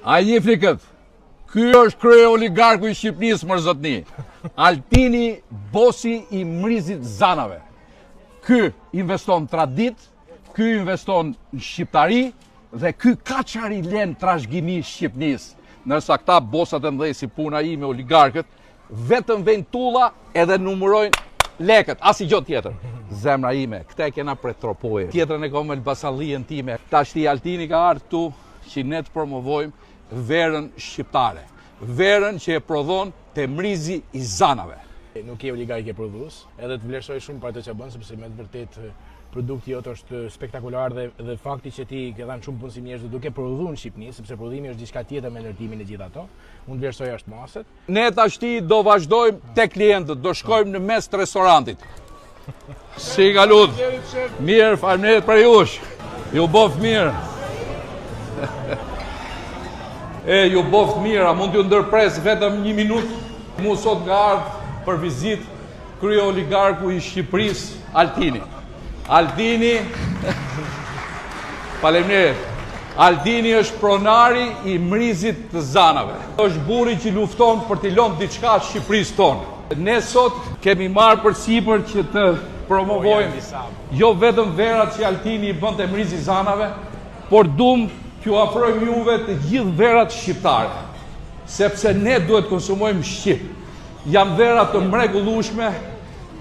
A njihni këtë? Ky është krye oligarku i Shqipërisë, mërzotni. Altini, bosi i mrizit zanave. Ky investon tradit, ky investon në shqiptari dhe ky kaçari len trashëgimi Shqipërisë. Nërsa këta bosat e mëdhej si puna ime oligarkët, vetëm vejnë tulla edhe numërojnë lekët, as i gjë tjetër. Zemra ime, këta e kena prej tropoje. Tjetrën e kom Elbasallien time. Tashti Altini ka ardhur këtu që ne të promovojmë verën shqiptare. Verën që e prodhon te mrizi i zanave. Nuk je oligark, je prodhues, edhe të vlerësoj shumë për atë që bën, sepse me të vërtet produkti jot është spektakolar dhe fakti që ti ke dhënë shumë punë si njerëz duke prodhuar në Shqipëri, sepse prodhimi është diçka tjetër me ndërtimin e gjithë ato. Unë vlerësoj jashtë maset. Ne tashti do vazhdojmë te klientët, do shkojmë në mes të restorantit. Si ka lut? Mirë, faleminderit për jush. Ju boft mirë. Ju boft mirë, a mund t'ju ndërpres vetëm 1 minutë? Mu sot nga ardhë për vizit krye oligarku i Shqipërisë, Altini. Altini, faleminderit. Altini është pronari i mrizit të zanave. Është burri që lufton për t'i lënë diçka Shqipërisë tonë. Ne sot kemi marrë përsipër që të promovojmë jo vetëm verat që Altini i bën te mrizi i zanave, por duam t'ju afrojmë juve të gjithë verat shqiptare, sepse ne duhet konsumojmë shqip. Jam vera të mrekullueshme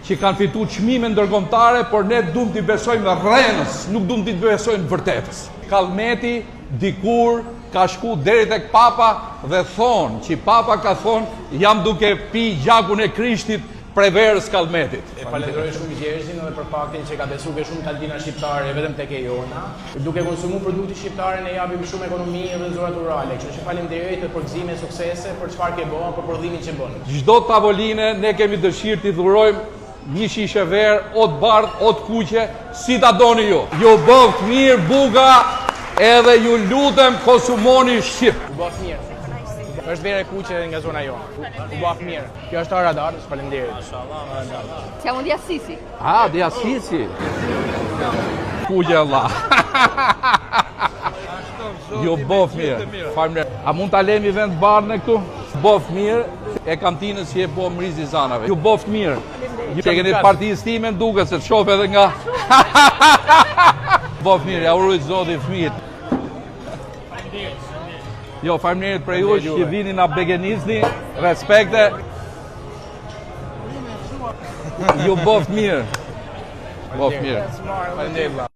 që kanë fituar çmime ndërkombëtare, por ne duam t'i besojmë rrenës, nuk duam t'i besojmë vërtetës. Kallmeti dikur ka shku deri tek Papa dhe thonë që Papa ka thonë jam duke pi gjakun e Krishtit prej verës Kallmetit. E falenderoj shumë Gjergjin edhe për faktin që ka besuar shumë kaldina shqiptare vetëm tek e jona. Duke konsumuar produkte shqiptare ne japim shumë ekonomi edhe zorat rurale. Kështu që faleminderit për gëzime, suksese, për çfarë ke bën, për prodhimin që bën. Çdo tavoline ne kemi dëshirë t'i dhurojmë një shishe verë, o të bardhë, o të kuqe, si ta doni ju. Ju boft mirë buka edhe ju lutem konsumoni shqip. U boft mirë. Është verë e kuqe nga zona jonë. U boft mirë. Kjo është radar, faleminderit. Siamo di Assisi. Ah, di Assisi. Kuqe Allah. Ju boft mirë. Faleminderit. A mund ta lemi vend bardhë këtu? Boft mirë e kantinës që e po mrizi zanave. Ju boft mirë. Që keni partisë time duke se të shoh edhe nga. Boft mirë, ja uroj Zoti fëmijët. Jo, faleminderit për ju që vini na begenisni, respekte. Ju boft mirë. Boft mirë. Faleminderit.